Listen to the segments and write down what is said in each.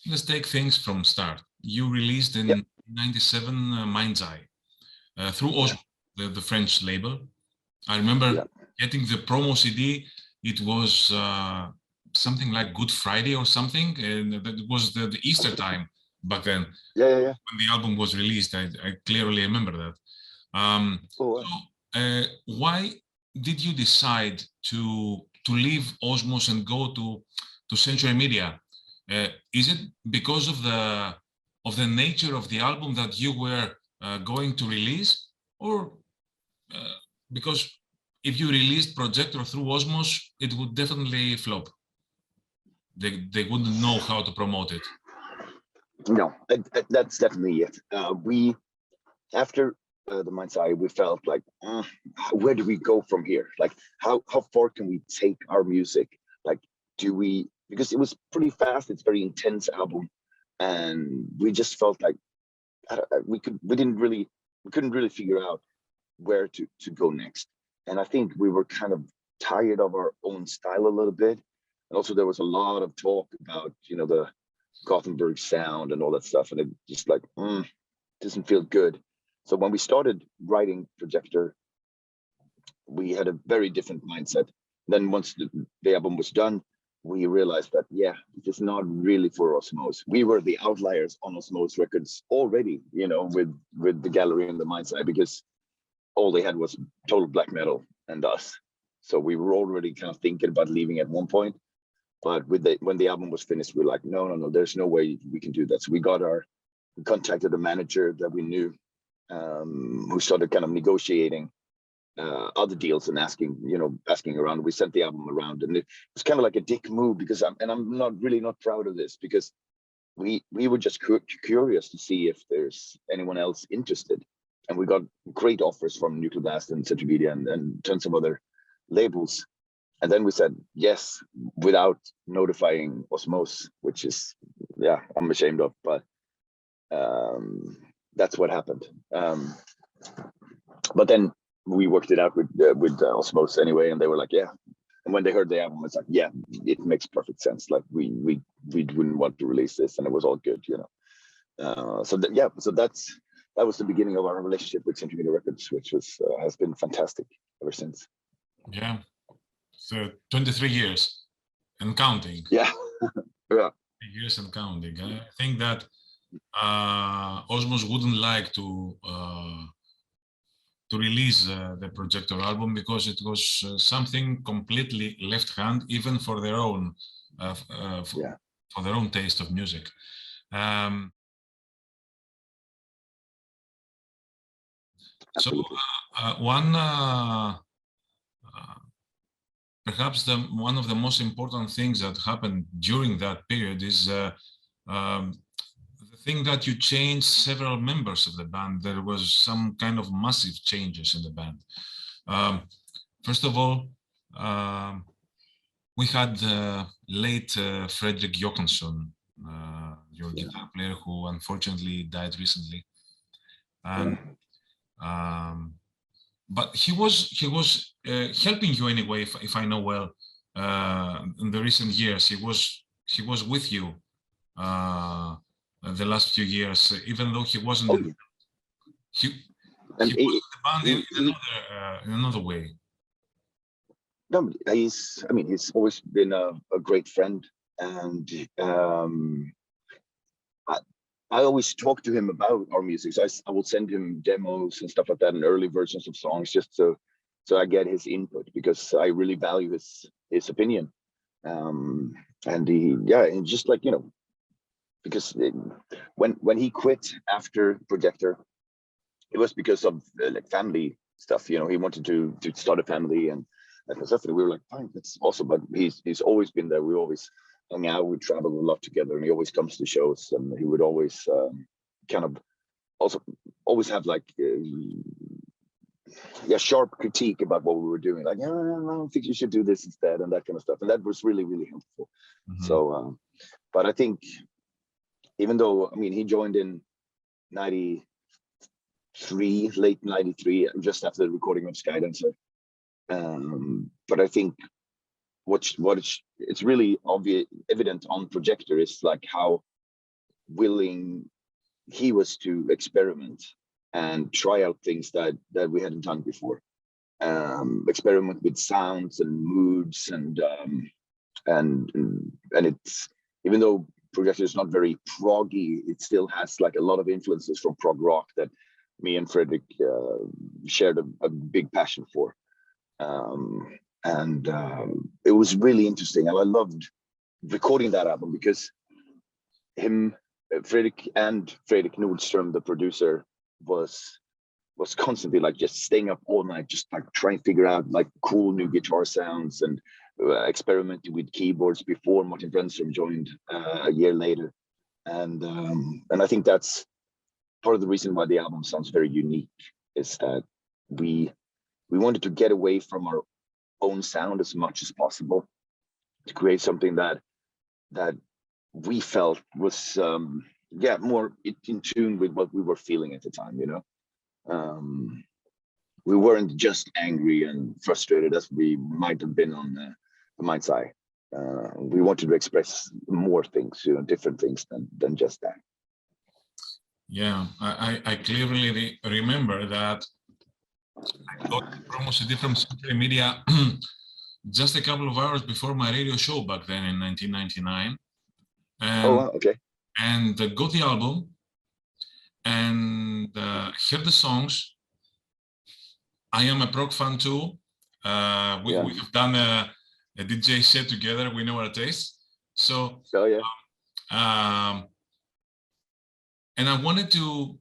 let's take things from start. You released in '97 Mind's Eye through Osmose, the French label. I remember getting the promo CD. It was something like Good Friday or something, and it was the Easter time back then. When the album was released, I clearly remember that. Why did you decide to leave Osmose and go to Century Media? Is it because of the nature of the album that you were going to release, or because if you released Projector through Osmose, it would definitely flop? They wouldn't know how to promote it. No, that's definitely it. We after the Mind's Eye, we felt like, where do we go from here? Like, how far can we take our music? Like, do we? Because it was pretty fast. It's a very intense album, and we just felt like we couldn't really figure out where to go next. And I think we were kind of tired of our own style a little bit. And also there was a lot of talk about, the Gothenburg sound and all that stuff. And it just like, doesn't feel good. So when we started writing Projector, we had a very different mindset. Then once the album was done, we realized that, it is not really for Osmose. We were the outliers on Osmose Records already, with the Gallery and the Mind's Eye, because all they had was total black metal and us. So we were already kind of thinking about leaving at one point. But when the album was finished, we were like, no, there's no way we can do that. So we contacted a manager that we knew, who started kind of negotiating other deals and asking around. We sent the album around, and it was kind of like a dick move, because I'm not proud of this, because we were just curious to see if there's anyone else interested. And we got great offers from Nuclear Blast and Century Media and tons of other labels. And then we said yes without notifying Osmose, which is, I'm ashamed of, but that's what happened. But then we worked it out with Osmose anyway, and they were like, yeah. And when they heard the album, it's like, yeah, it makes perfect sense. Like we wouldn't want to release this, and it was all good, So that was the beginning of our relationship with Century Media Records, which has been fantastic ever since. Yeah, so 23 years and counting. Yeah, yeah. Years and counting. I think that Osmose wouldn't like to release the Projector album, because it was something completely left hand, even for their own for their own taste of music. So perhaps one of the most important things that happened during that period is the thing that you changed several members of the band. There was some kind of massive changes in the band. First of all, we had late Fredrik Johansson, your guitar player, who unfortunately died recently. And but he was helping you anyway, if I know well. In the recent years, he was with you the last few years, even though he wasn't. He was in the band in another way. No, he's always been a great friend, and I always talk to him about our music. So I will send him demos and stuff like that, and early versions of songs, just so I get his input, because I really value his opinion. And and just like, because when he quit after Projector, it was because of like family stuff. He wanted to start a family and stuff. And we were like, fine, that's awesome. But he's always been there. We always hung out, we traveled a lot together, and he always comes to shows, and he would always kind of also always have like sharp critique about what we were doing, like, I don't think you should do this instead, and that kind of stuff. And that was really, really helpful. So but I think, even though he joined in late 93, just after the recording of Skydancer, but I think it's really evident on Projector is like how willing he was to experiment and try out things that we hadn't done before. Experiment with sounds and moods, and it's, even though Projector is not very proggy, it still has like a lot of influences from prog rock that me and Fredrik shared a big passion for. It was really interesting, and I loved recording that album because Fredrik Nordström, the producer, was constantly like just staying up all night, just like trying to figure out like cool new guitar sounds, and experimenting with keyboards before Martin Brännström joined a year later. And I think that's part of the reason why the album sounds very unique, is that we wanted to get away from our own sound as much as possible to create something that we felt was more in tune with what we were feeling at the time, you know. We weren't just angry and frustrated as we might have been on the Mind's Eye. We wanted to express more things, you know, different things than just that. Yeah, I clearly remember that I got almost a different Century Media just a couple of hours before my radio show back then in 1999. And, oh, wow, okay. And got the album and heard the songs. I am a prog fan too. We have done a DJ set together. We know our taste. So, and I wanted to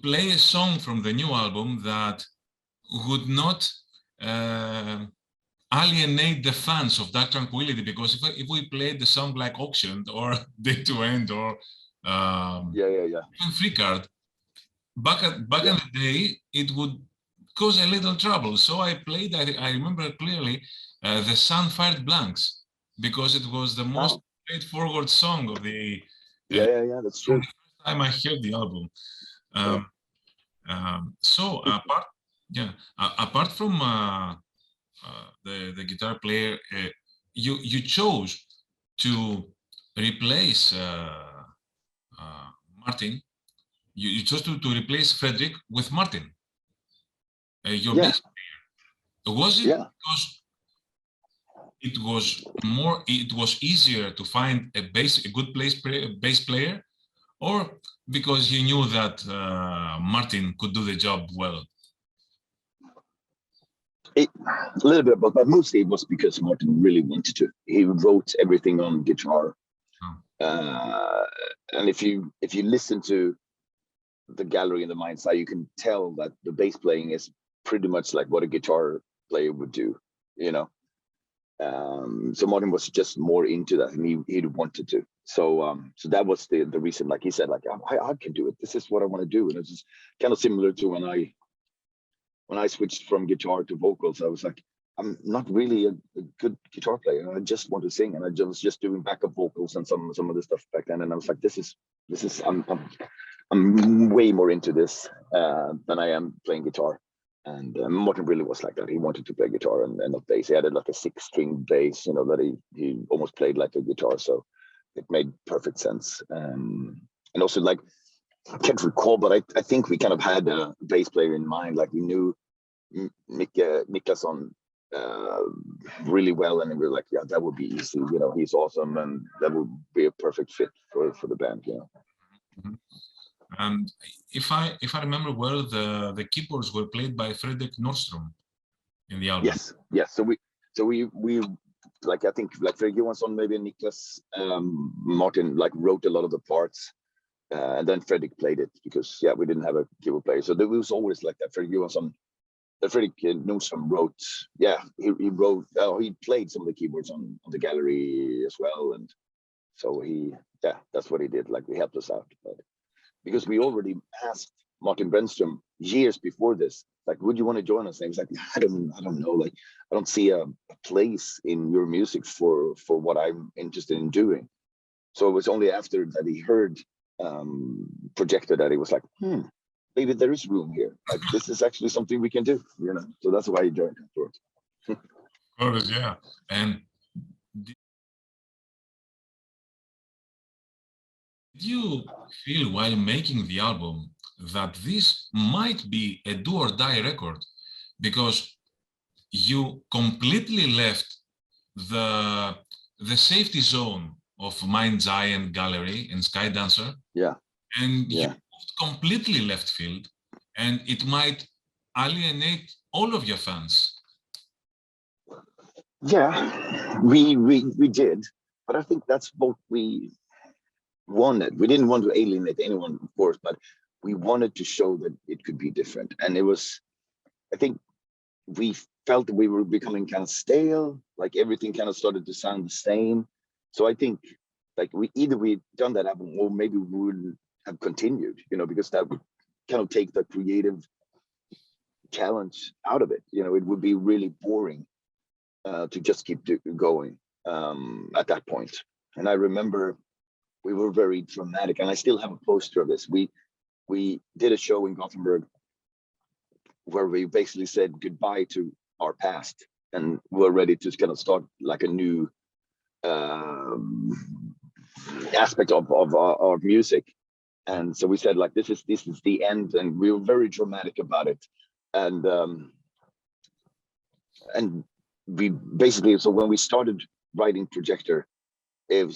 play a song from the new album that would not alienate the fans of Dark Tranquillity, because if we played the song like Auctioned or Day to End or even Free Card, back in the day, it would cause a little trouble. So I played, I remember clearly, The Sun Fired Blanks, because it was the most straightforward song of the that's true. the first time I heard the album. Apart from the guitar player, you chose to replace Martin. You chose to replace Fredrik with Martin, your bass player. Was it because it was easier to find a good bass player, or because you knew that Martin could do the job well? A little bit of both, but mostly it was because Martin really wanted to. He wrote everything on guitar, and if you listen to the gallery in the Mind's Eye, you can tell that the bass playing is pretty much like what a guitar player would do, you know. So Martin was just more into that, and he wanted to. So that was the reason. Like he said, like I can do it. This is what I want to do, and it's just kind of similar to when I switched from guitar to vocals. I was like, I'm not really a good guitar player. I just want to sing, and I was just doing backup vocals and some of the stuff back then. And I was like, this is I'm way more into this than I am playing guitar. And Martin really was like that. He wanted to play guitar and not bass. He had like a 6-string bass, you know, that he almost played like a guitar. So it made perfect sense. And also, like, I can't recall, but I think we kind of had a bass player in mind. Like, we knew Mikael really well, and we were like, yeah, that would be easy. You know, he's awesome, and that would be a perfect fit for the band. You know. Mm-hmm. And if I remember well, the keyboards were played by Fredrik Nordström in the album. Yes. So we like, I think like Fredrik Johansson, maybe Niklas, Martin like wrote a lot of the parts, and then Fredrik played it because we didn't have a keyboard player. So there was always like that. Fredrik Nordström wrote. He wrote. He played some of the keyboards on the gallery as well, and so that's what he did. Like, he helped us out, but because we already asked Martin Brännström years before this, like, would you want to join us? And he was like, I don't know, like, I don't see a place in your music for what I'm interested in doing. So it was only after that he heard Projector that he was like, maybe there is room here. Like, this is actually something we can do, you know. So that's why he joined afterwards. Of course, yeah. And Did you feel while making the album that this might be a do or die record because you completely left the the safety zone of Mind's Eye and Gallery and Sky Dancer, Yeah, and you yeah, moved completely left field, and it might alienate all of your fans? yeah. We did, but I think that's what we wanted. We didn't want to alienate anyone, of course, but we wanted to show that it could be different. And it was, I think, we felt that we were becoming kind of stale, like everything kind of started to sound the same. So I think like we'd done that album, or maybe we wouldn't have continued, because that would kind of take the creative challenge out of it. It would be really boring to just keep going at that point. And I remember we were very dramatic, and I still have a poster of this. We did a show in Gothenburg where we basically said goodbye to our past, and we're ready to kind of start like a new aspect of our music. And so we said like this is the end, and we were very dramatic about it. And we basically, so when we started writing Projector,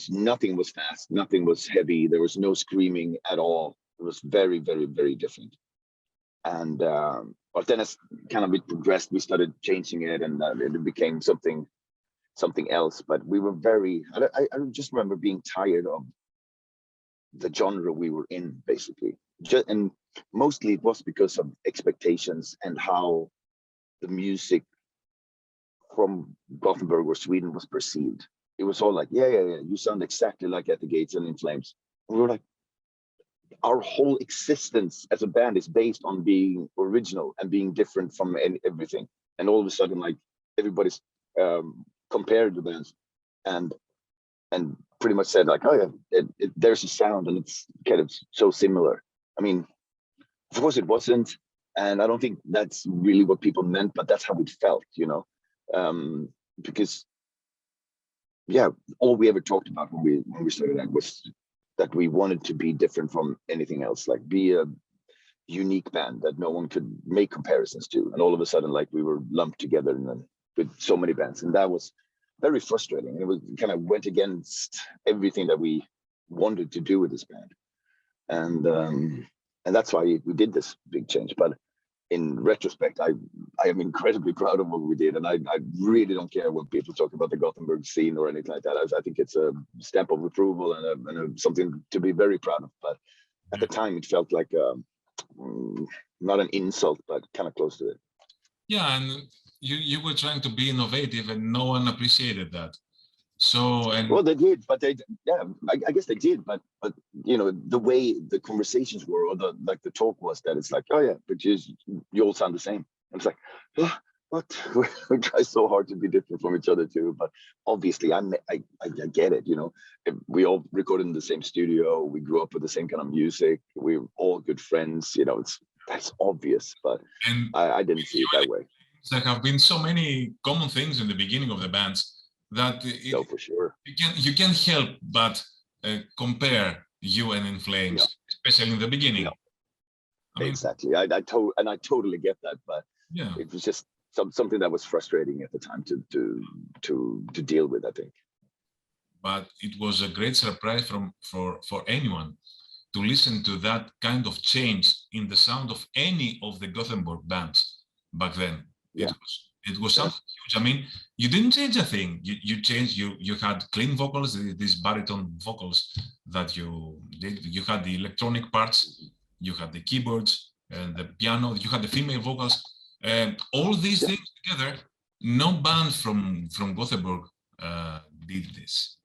nothing was fast, nothing was heavy, there was no screaming at all. It was very, very, very different. And but then as kind of it progressed, we started changing it, and it became something else. But we were very, I just remember being tired of the genre we were in, basically. And mostly it was because of expectations and how the music from Gothenburg or Sweden was perceived. It was all like, yeah, you sound exactly like At the Gates and In Flames. And we were like, our whole existence as a band is based on being original and being different from everything. And all of a sudden, like everybody's compared the bands, and pretty much said like, oh yeah, there's a sound, and it's kind of so similar. I mean, of course it wasn't, and I don't think that's really what people meant, but that's how it felt, because yeah, all we ever talked about when we started that was that we wanted to be different from anything else, like be a unique band that no one could make comparisons to. And all of a sudden, like we were lumped together with so many bands, and that was very frustrating. And it was kind of went against everything that we wanted to do with this band, and that's why we did this big change. But in retrospect, I am incredibly proud of what we did, and I really don't care when people talk about the Gothenburg scene or anything like that. I think it's a stamp of approval and something to be very proud of. But at the time, it felt like not an insult, but kind of close to it. Yeah, and you were trying to be innovative, and no one appreciated that. So, and well, they did, but I guess they did, but the way the conversations were, or the talk was that it's like, oh yeah, but you all sound the same. And it's like, oh, what? We try so hard to be different from each other too, but obviously I get it. We all recorded in the same studio, we grew up with the same kind of music, we're all good friends. That's obvious, but I didn't see it that way. There have been so many common things in the beginning of the bands that no, for sure, you can't help but compare you and In Flames, especially in the beginning. I mean, exactly. I totally get that, but yeah, it was just something that was frustrating at the time to deal with, I think. But it was a great surprise for anyone to listen to that kind of change in the sound of any of the Gothenburg bands back then. Yeah. It was something huge. I mean, you didn't change a thing. You changed. You had clean vocals, these baritone vocals that you did. You had the electronic parts. You had the keyboards and the piano. You had the female vocals. All these things together. No band from Gothenburg did this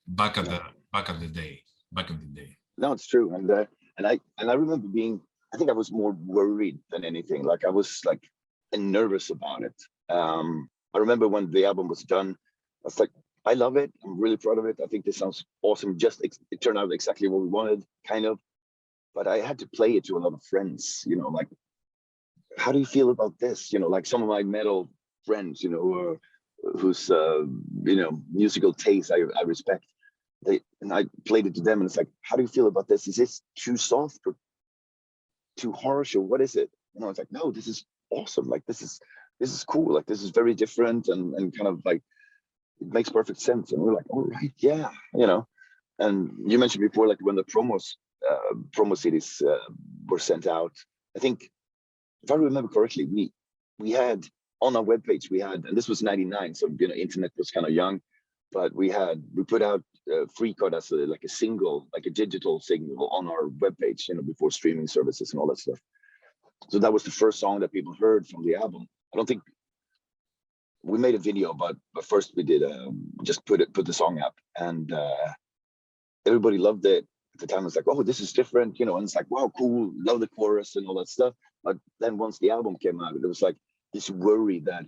back in the day. No, it's true, and I remember being. I think I was more worried than anything. Like I was like nervous about it. I remember when the album was done, I was like, I love it. I'm really proud of it. I think this sounds awesome. Just it turned out exactly what we wanted, kind of. But I had to play it to a lot of friends. Like, how do you feel about this? Like some of my metal friends, whose musical taste I respect. and I played it to them, and it's like, how do you feel about this? Is this too soft or too harsh, or what is it? And I was like, no, this is awesome. Like this is cool. Like this is very different, and kind of like it makes perfect sense. And we're like, all right, yeah, And you mentioned before, like when the promo CDs were sent out, I think if I remember correctly, we had on our webpage, and this was '99, so internet was kind of young, but we put out Free Card as like a single, like a digital single on our webpage, before streaming services and all that stuff. So that was the first song that people heard from the album. I don't think we made a video, but first we did just put the song up, and everybody loved it. At the time, it's like, oh, this is different, and it's like, wow, cool, love the chorus and all that stuff. But then once the album came out, it was like this worry that,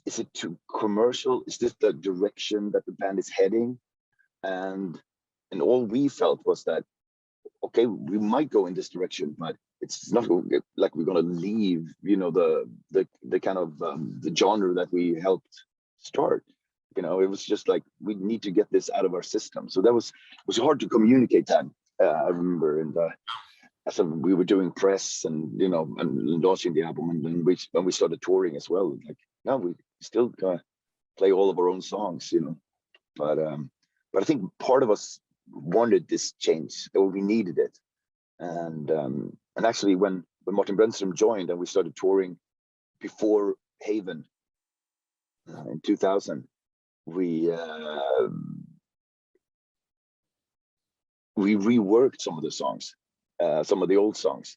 is it too commercial? Is this the direction that the band is heading? And all we felt was that, okay, we might go in this direction, but it's not like we're going to leave, the kind of the genre that we helped start. It was just like, we need to get this out of our system. So it was hard to communicate that. I remember, and as we were doing press and and launching the album, and then when we started touring as well, like, no, we still play all of our own songs, But I think part of us wanted this change, or we needed it, and actually when Martin Brännström joined and we started touring before Haven in 2000, we reworked some of the songs, some of the old songs,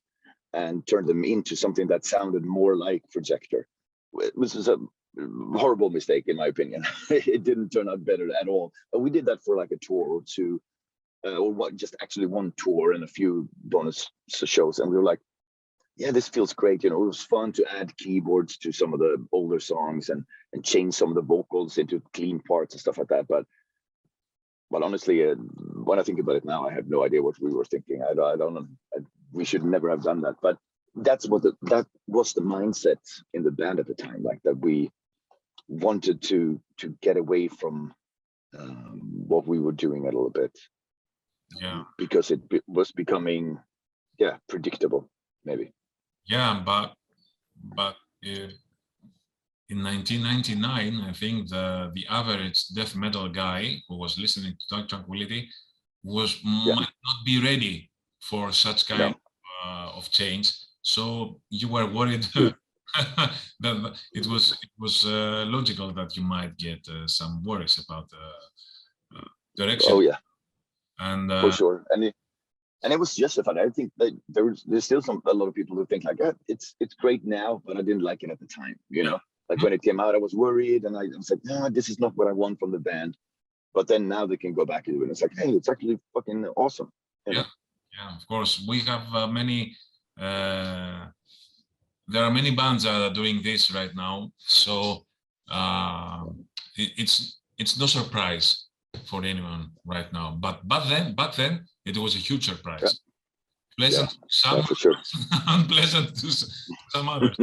and turned them into something that sounded more like Projector. This was a horrible mistake, in my opinion. It didn't turn out better at all. But we did that for like a tour or two, just actually one tour and a few bonus shows, and we were like, yeah, this feels great. It was fun to add keyboards to some of the older songs and change some of the vocals into clean parts and stuff like that. But honestly, when I think about it now, I have no idea what we were thinking. I don't know. We should never have done that. But that was the mindset in the band at the time, like that we wanted to get away from what we were doing a little bit. Yeah. Because it was becoming, predictable, maybe. Yeah, but in 1999, I think the average death metal guy who was listening to Dark Tranquillity might not be ready for such kind of change. So you were worried that it was logical that you might get some worries about direction. Oh yeah, and for sure. And it was justified. I think that there's still a lot of people who think like, it's great now, but I didn't like it at the time. Like when it came out, I was worried, and I was like, no, this is not what I want from the band. But then now they can go back and do it. It's like, hey, it's actually fucking awesome. Yeah, of course. We have many. There are many bands that are doing this right now, so it's no surprise for anyone right now. But back then, it was a huge surprise. Pleasant to some, for sure. unpleasant to some others.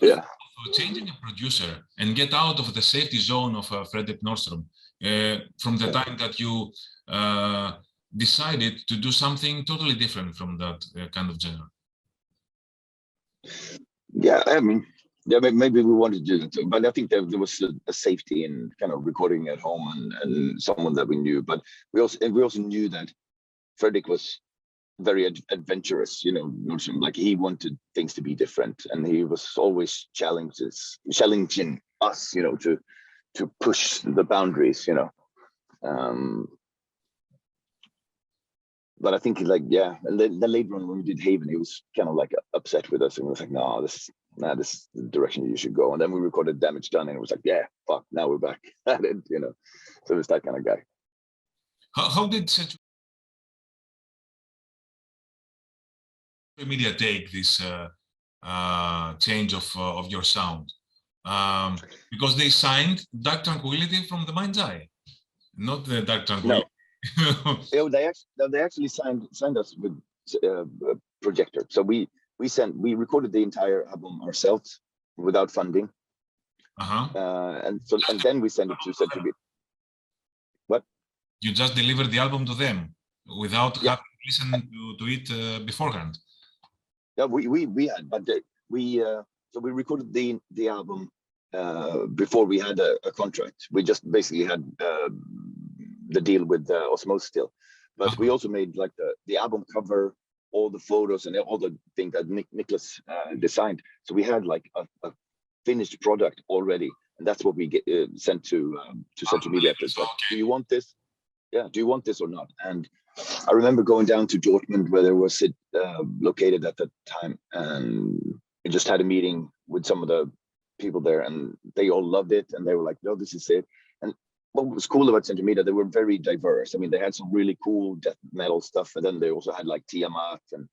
Yeah. Changing a producer and get out of the safety zone of Fredrik Nordstrom from the time that you decided to do something totally different from that kind of genre. Yeah, I mean, maybe we wanted to do that too, but I think there was a safety in kind of recording at home and someone that we knew. But we also knew that Fredrik was very adventurous, like he wanted things to be different, and he was always challenging us, to push the boundaries, But I think and then later on when we did Haven, he was kind of like upset with us, and we was like, no, this is the direction you should go. And then we recorded Damage Done, and it was like, yeah, fuck, now we're back at it, So it was that kind of guy. How did media take this change of your sound? Because they signed Dark Tranquillity from the Mind's Eye, not the Dark Tranquillity. No. They actually signed us with Projector. So we recorded the entire album ourselves without funding. And then we sent it to Central. What? You just delivered the album to them without Yeah. having listened to it beforehand. Yeah, we had, but so we recorded the album before we had a contract. We just basically had the deal with Osmose still, but we also made like the album cover, all the photos and all the things that Nicholas designed. So we had like a finished product already, and that's what we get sent to Central Media. It's like, do you want this? Yeah, do you want this or not? And I remember going down to Dortmund, where there was it located at the time, and I just had a meeting with some of the people there, and they all loved it, and they were like, "No, this is it." And what was cool about Central Media, they were very diverse. I mean, they had some really cool death metal stuff, and then they also had like Tiamat and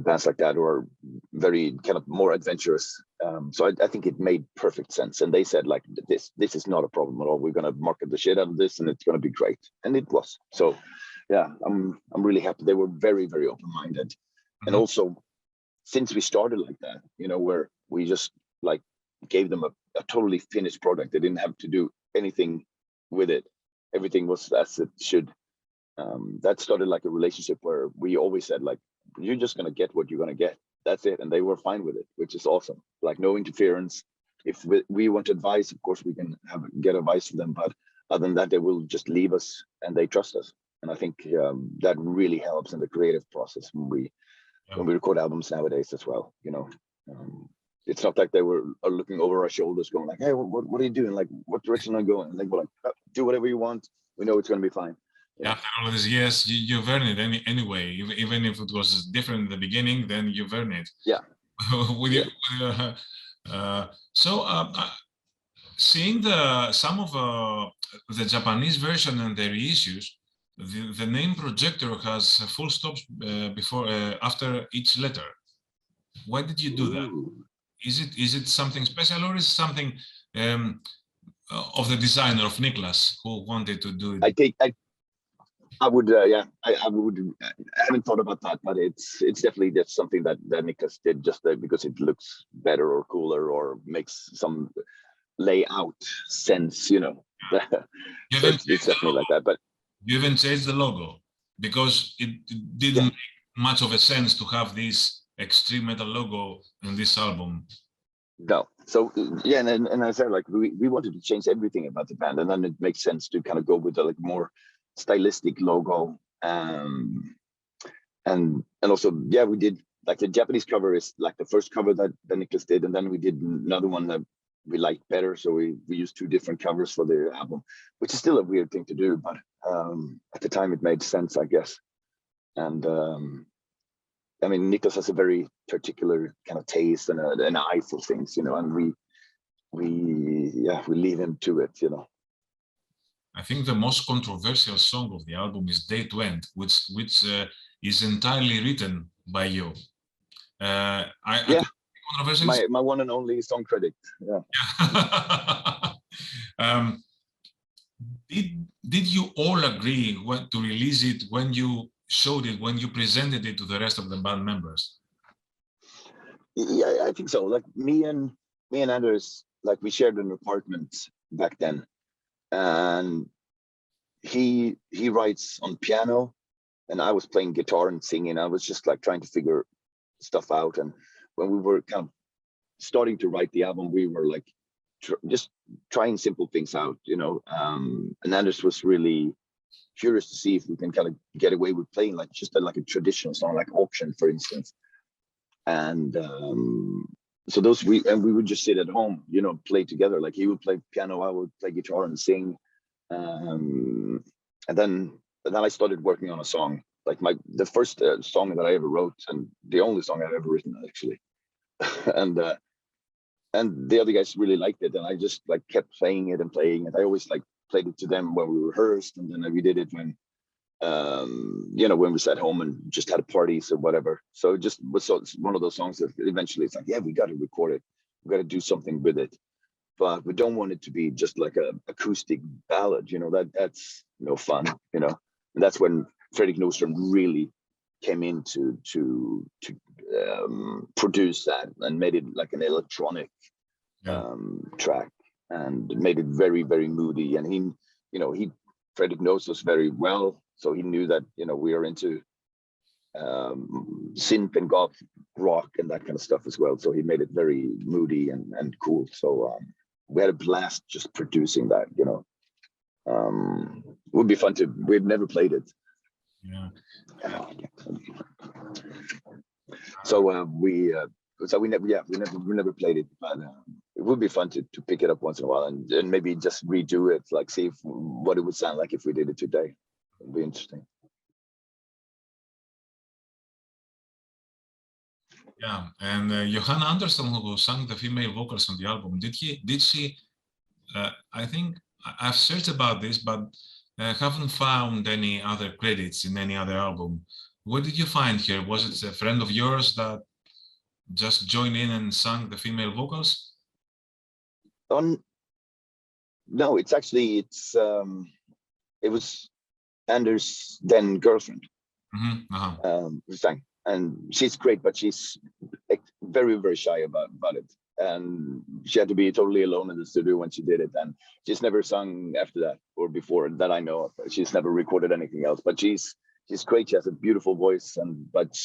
bands like that, who are very kind of more adventurous. So I think it made perfect sense. And they said like, this is not a problem at all. We're going to market the shit out of this, and it's going to be great. And it was. So yeah, I'm really happy. They were very, very open-minded. Mm-hmm. And also, since we started like that, you know, where we just like gave them a totally finished product, they didn't have to do anything with it. Everything was as it should. That started like a relationship where we always said like, you're just going to get what you're going to get. That's it. And they were fine with it, which is awesome. Like no interference. If we want advice, of course, we can get advice from them. But other than that, they will just leave us, and they trust us. And I think that really helps in the creative process when we record albums nowadays as well. You know, it's not like they are looking over our shoulders going like, hey, what are you doing? Like, what direction are you going? And they go like, oh, do whatever you want. We know it's going to be fine. Yeah. After all this, yes, you've earned it anyway. Even if it was different in the beginning, then you've earned it. Yeah. Seeing some of the Japanese version and the reissues, the name Projector has full stops before after each letter. Why did you do that? Is it something special, or is it something of the designer, of Niklas, who wanted to do it? I would, I would. I haven't thought about that, but it's definitely just something that Niklas did just because it looks better or cooler or makes some layout sense, you know. So it's definitely like that. But you even changed the logo because it didn't make much of a sense to have this extreme metal logo in this album. No. So yeah, and I said like we wanted to change everything about the band, and then it makes sense to kind of go with the like more stylistic logo, and also we did like the Japanese cover is like the first cover that Niklas did, and then we did another one that we liked better, so we used two different covers for the album, which is still a weird thing to do, but at the time it made sense, I guess. And I mean, Niklas has a very particular kind of taste and an eye for things, you know, and we leave him to it, you know. I think the most controversial song of the album is Day to End, which is entirely written by you. My one and only song critic. Yeah. Did you all agree to release it when you showed it, when you presented it to the rest of the band members? Yeah, I think so. Like me and Anders, like we shared an apartment back then. And he writes on piano, and I was playing guitar and singing. I was just like trying to figure stuff out. And when we were kind of starting to write the album, we were like just trying simple things out, you know. And Anders was really curious to see if we can kind of get away with playing like just like a traditional song, like Auction, for instance. And so we would just sit at home, you know, play together. Like he would play piano, I would play guitar and sing. And then I started working on a song, like the first song that I ever wrote, and the only song I've ever written actually. And the other guys really liked it, and I just like kept playing it and playing it. I always like played it to them when we rehearsed, and then we did it when you know, when we sat home and just had parties or whatever. So it just was one of those songs that eventually it's like, yeah, we got to record it, we got to do something with it, but we don't want it to be just like a acoustic ballad, you know. That's no fun, you know. And that's when Fredrik Nordström really came in to produce that and made it like an electronic track, and made it very, very moody. And he, you know, he Fredrik knows us very well, so he knew that, you know, we are into synth and goth rock and that kind of stuff as well. So he made it very moody and cool. So we had a blast just producing that, you know. It would be fun to, we've never played it. Yeah. So we never played it, but it would be fun to pick it up once in a while and maybe just redo it, like see what it would sound like if we did it today. It'd be interesting. Yeah, and Johanna Anderson, who sang the female vocals on the album, did she? I think I've searched about this, but haven't found any other credits in any other album. Where did you find her? Was it a friend of yours that just joined in and sang the female vocals? No, it's actually it was Anders' then girlfriend who sang, and she's great, but she's very, very shy about it, and she had to be totally alone in the studio when she did it, and she's never sung after that or before that I know of. She's never recorded anything else, but she's great. She has a beautiful voice, and but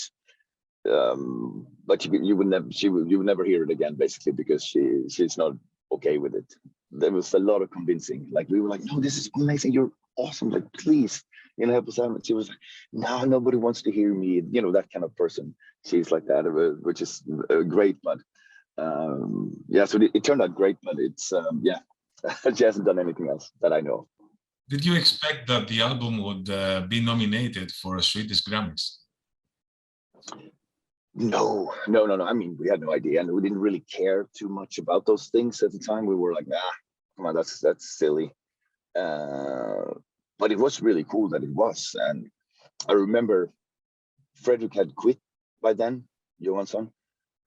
you would never hear it again, basically, because she's not okay with it. There was a lot of convincing. Like, we were like, no, this is amazing, you're awesome, like, please, you know, help us out. And she was like, no, nobody wants to hear me, you know, that kind of person. She's like that, which is great. But yeah, so it turned out great, but it's yeah, she hasn't done anything else that I know. Did you expect that the album would be nominated for a Swedish Grammys? No. I mean, we had no idea, and we didn't really care too much about those things at the time. We were like, come on, that's silly. But it was really cool that it was. And I remember Fredrik had quit by then, Johansson,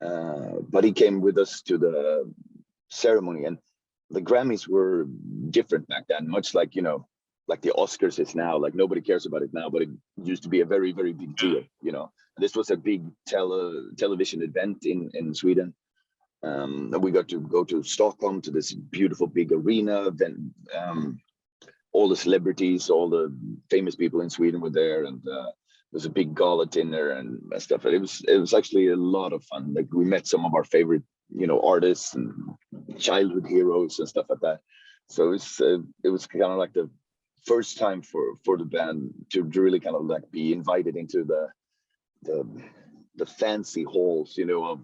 but he came with us to the ceremony, and the Grammys were different back then, much like, you know, like the Oscars is now. Like, nobody cares about it now, but it used to be a very, very big deal, you know. This was a big television event in Sweden. We got to go to Stockholm to this beautiful big arena. Then all the celebrities, all the famous people in Sweden were there, and there was a big gala dinner and stuff. It was actually a lot of fun. Like, we met some of our favorite, you know, artists and childhood heroes and stuff like that. So it was kind of like the first time for the band to really kind of like be invited into the fancy halls, you know, of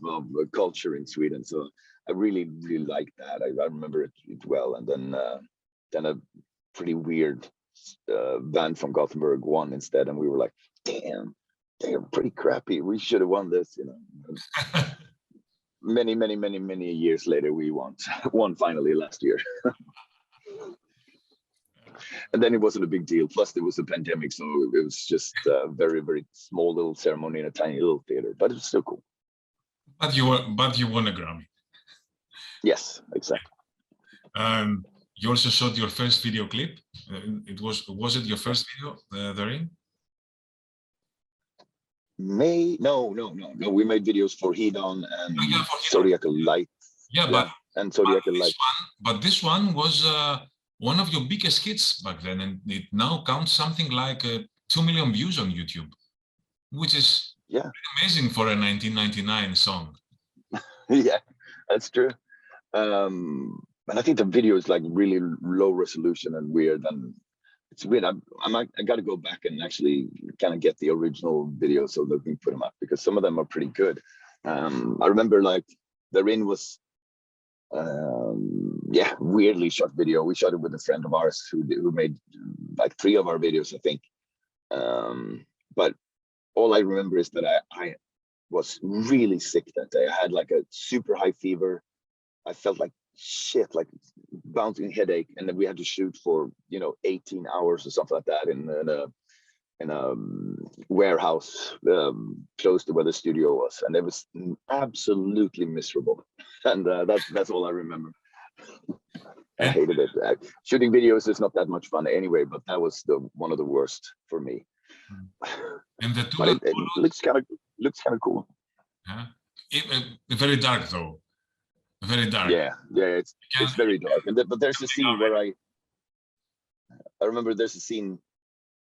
culture in Sweden. So I really, really liked that. I remember it well. And then a pretty weird band from Gothenburg won instead, and we were like, damn, they're pretty crappy. We should have won this, you know. many years later, we won finally last year. And then it wasn't a big deal. Plus, there was a pandemic, so it was just a very, very small little ceremony in a tiny little theater. But it was still cool. But you won a Grammy. Yes, exactly. You also shot your first video clip. Was it your first video therein? No. We made videos for Hedon and Zodiacal Light. Yeah, and Zodiacal Light. But this one was one of your biggest hits back then, and it now counts something like 2 million views on YouTube, which is amazing for a 1999 song. Yeah, that's true. And I think the video is like really low resolution and weird, and it's weird. I got to go back and actually kind of get the original videos so that we can put them up, because some of them are pretty good. I remember like the Rin was weirdly shot video. We shot it with a friend of ours who made like 3 of our videos, I think. But all I remember is that I was really sick that day. I had like a super high fever. I felt like shit, like bouncing headache, and then we had to shoot for 18 hours or something like that in a warehouse close to where the studio was, and it was absolutely miserable. And that's all I remember. I hated it. Shooting videos is not that much fun anyway, but that was one of the worst for me. And but it looks kind of cool. Yeah, very dark though. Very dark. Yeah, it's very dark. But there's a scene where I remember there's a scene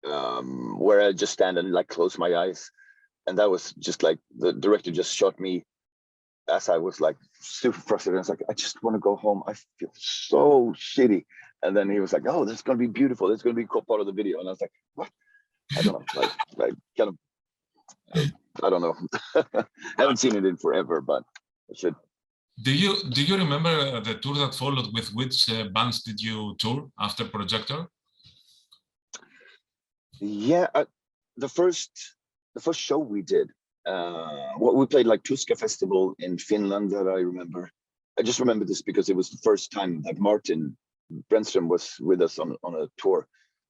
where I just stand and like close my eyes, and that was just like the director just shot me as I was like super frustrated. I was like, I just want to go home. I feel so shitty. And then he was like, oh, that's gonna be beautiful. It's gonna be a cool part of the video. And I was like, what? I don't know. Like kind of, I don't know. I haven't seen it in forever, but I should. Do you remember the tour that followed? With which bands did you tour after Projector? Yeah, the first show we did, what we played like Tuska Festival in Finland that I remember. I just remember this because it was the first time that Martin Brännström was with us on a tour.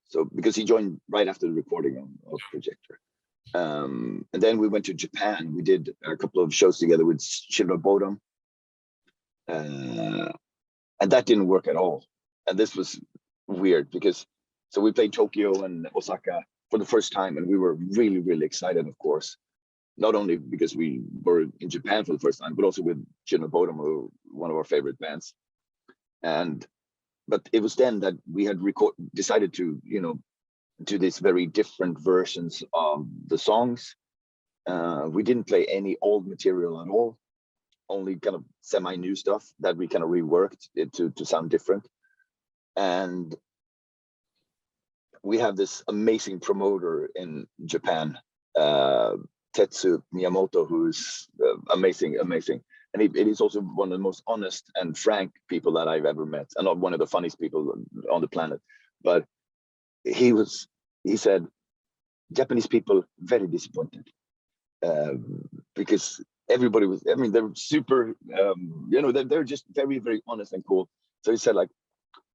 So because he joined right after the recording of Projector. And then we went to Japan. We did a couple of shows together with Children of Bodom. And that didn't work at all. And this was weird because so we played Tokyo and Osaka for the first time, and we were really, really excited, of course. Not only because we were in Japan for the first time, but also with Children of Bodom, who were one of our favorite bands. But it was then that we had decided to, do these very different versions of the songs. We didn't play any old material at all, only kind of semi-new stuff that we kind of reworked it to sound different. And we have this amazing promoter in Japan, Tetsu Miyamoto, who's amazing. And it is also one of the most honest and frank people that I've ever met, and not one of the funniest people on the planet. But he said, Japanese people very disappointed because everybody was, they're super, they're just very, very honest and cool. So he said, like,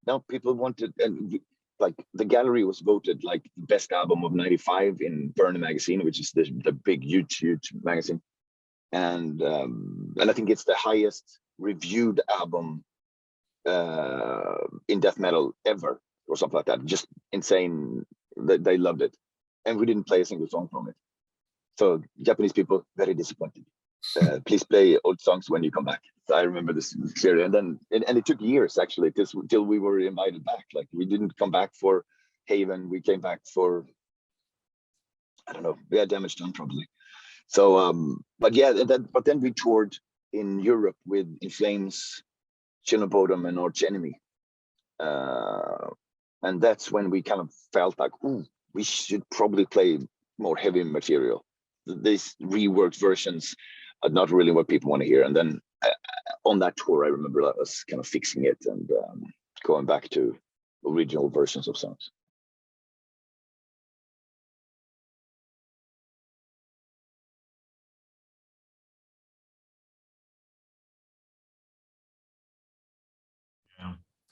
now people wanted, and like the gallery was voted like the best album of '95 in Burn magazine, which is the big, huge magazine. And I think it's the highest reviewed album in death metal ever, or something like that. Just insane. They loved it. And we didn't play a single song from it. So Japanese people, very disappointed. Please play old songs when you come back. So I remember this clearly. And it took years actually till we were invited back. Like we didn't come back for Haven. We came back for, I don't know, we had Damage Done probably. So, but yeah, but then we toured in Europe with In Flames, Children of Bodom, and Arch Enemy. And that's when we kind of felt like, ooh, we should probably play more heavy material. These reworked versions are not really what people want to hear. And then on that tour, I remember us kind of fixing it and going back to original versions of songs.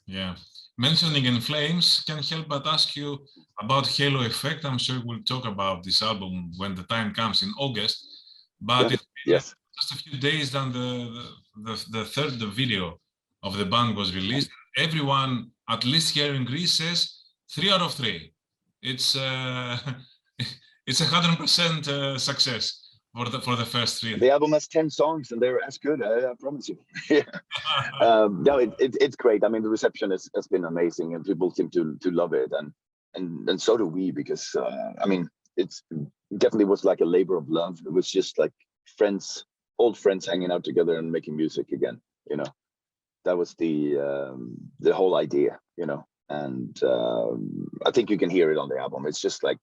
Yeah. Mentioning In Flames, can help but ask you about Halo Effect. I'm sure we'll talk about this album when the time comes in August. But it's been just a few days than the third video of the band was released. Everyone, at least here in Greece, says 3 out of 3. It's it's 100% success for the first 3. The album has 10 songs and they're as good. I promise you. No, it's great. I mean, the reception has been amazing, and people seem to love it, and so do we, because I mean, it's definitely was like a labor of love. It was just like old friends hanging out together and making music again. That was the whole idea. And I think you can hear it on the album. It's just like,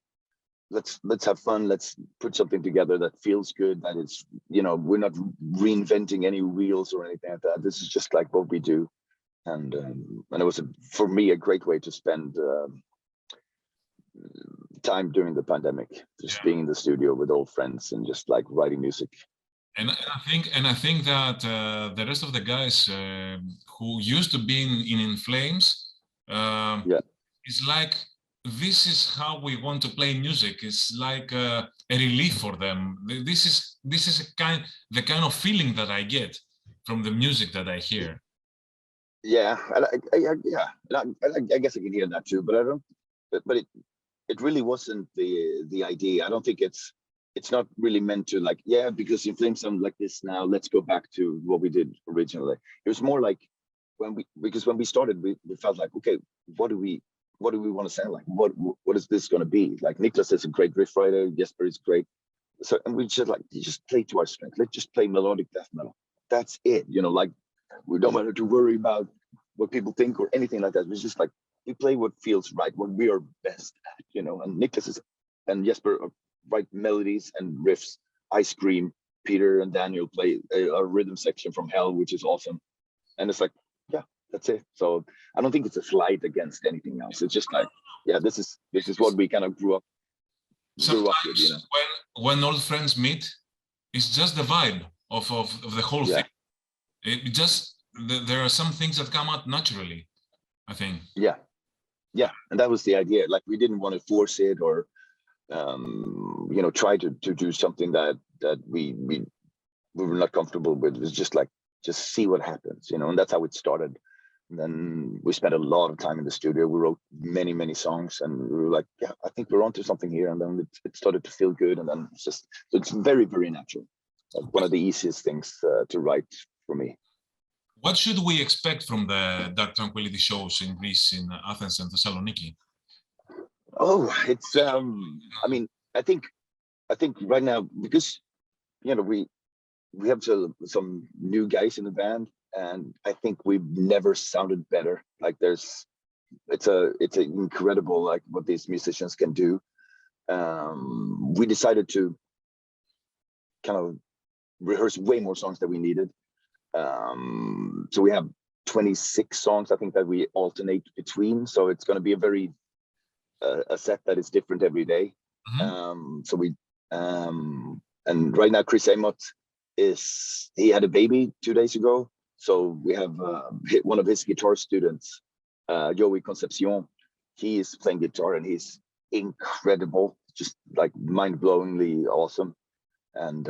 let's have fun. Let's put something together that feels good. That it's, we're not reinventing any wheels or anything like that. This is just like what we do. And it was, for me, a great way to spend time during the pandemic, just being in the studio with old friends and just like writing music. And I think that the rest of the guys who used to be in Flames, it's like, this is how we want to play music. It's like a relief for them. This is the kind of feeling that I get from the music that I hear. Yeah, I guess I can hear that too, but I don't. But it really wasn't the idea. I don't think it's not really meant to, like, because In Flames sound like this now, let's go back to what we did originally. It was more like when we started, we felt like, okay, what do we what do we want to sound like? What is this going to be? Like Niklas is a great riff writer. Jesper is great. So, and we just like, just play to our strength. Let's just play melodic death metal. That's it. You know, like we don't have to worry about what people think or anything like that. It's just like, we play what feels right, what we are best at, you know, and Niklas and Jesper write melodies and riffs. I scream. Peter and Daniel play a rhythm section from hell, which is awesome. And it's like, yeah, that's it. So I don't think it's a slight against anything else. It's just like, yeah, this is what we kind of grew up with, you know. when old friends meet, it's just the vibe of the whole thing. It just, there are some things that come out naturally, I think. Yeah, and that was the idea. Like, we didn't want to force it or you know, try to do something that we were not comfortable with. It was just like, just see what happens, you know. And that's how it started. And then we spent a lot of time in the studio. We wrote many songs, and we were like, yeah, I think we're onto something here. And then it started to feel good, and then it's just, so it's very natural. Like one of the easiest things to write for me. What should we expect from the Dark Tranquillity shows in Greece, in Athens and Thessaloniki? Oh, it's I mean, I think right now, because, you know, we have some new guys in the band, and I think we've never sounded better. Like, it's incredible, like, what these musicians can do. We decided to kind of rehearse way more songs than we needed. So we have 26 songs, I think, that we alternate between. So it's going to be a very a set that is different every day. So we and right now Chris Amott he had a baby 2 days ago. So we have one of his guitar students, Joey Concepcion. He is playing guitar, and he's incredible, just like mind-blowingly awesome. And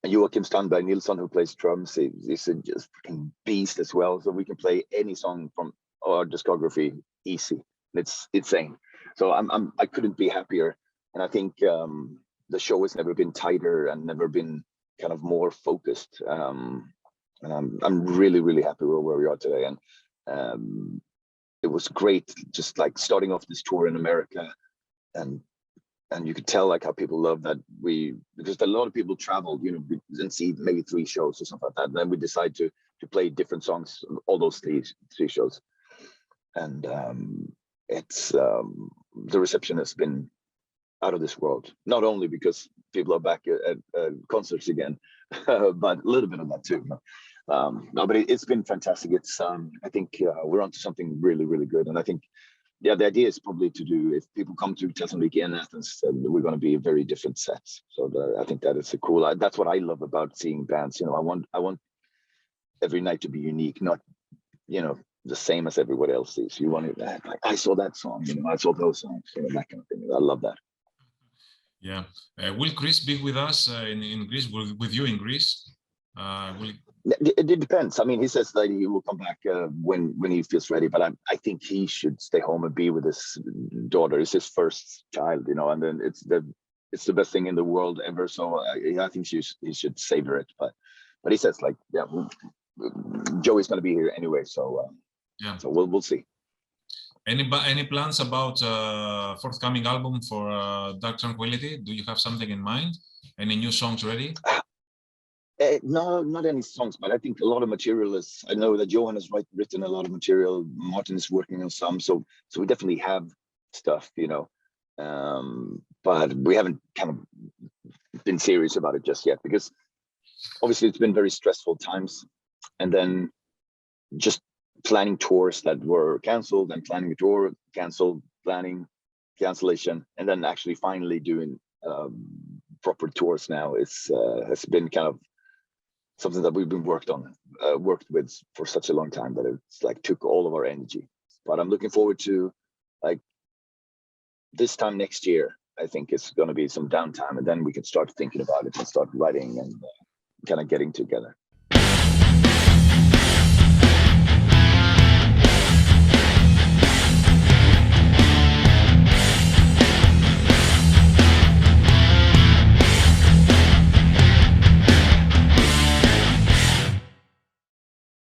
Joachim Strandberg Nilsson, who plays drums, he's a just fucking beast as well. So we can play any song from our discography easy. It's insane. So I couldn't be happier. And I think the show has never been tighter and never been kind of more focused. And I'm really happy with where we are today. And it was great, just like starting off this tour in America, and you could tell like how people love that because a lot of people traveled, you know, and see maybe 3 shows or something like that. And then we decided to play different songs, all those three shows. And it's the reception has been out of this world, not only because people are back at concerts again, but a little bit of that too. No, but it's been fantastic. It's I think we're onto something really good. And I think, yeah, the idea is probably to do, if people come to Thessaloniki and Athens, we're going to be a very different sets. So I think that is a cool. That's what I love about seeing bands. You know, I want every night to be unique, not, you know, the same as everybody else sees. You want it like, I saw that song, you know, I saw those songs, you know, that kind of thing. I love that. Yeah. Will Chris be with us in Greece? With you in Greece? It depends. I mean, he says that he will come back when he feels ready, but I think he should stay home and be with his daughter. It's his first child, you know, and then it's the best thing in the world ever. So I think he should savor it. But he says, like, yeah, Joey's going to be here anyway. So yeah, so we'll see. Any plans about forthcoming album for Dark Tranquillity? Do you have something in mind? Any new songs ready? No, not any songs, but I think a lot of material is. I know that Johan has written a lot of material. Martin is working on some, so we definitely have stuff, you know. But we haven't kind of been serious about it just yet, because obviously it's been very stressful times, and then just planning tours that were canceled, and planning a tour canceled, planning cancellation, and then actually finally doing proper tours now has been kind of something that we've been worked with for such a long time that it's like took all of our energy. But I'm looking forward to, like, this time next year. I think it's going to be some downtime, and then we can start thinking about it and start writing and kind of getting together.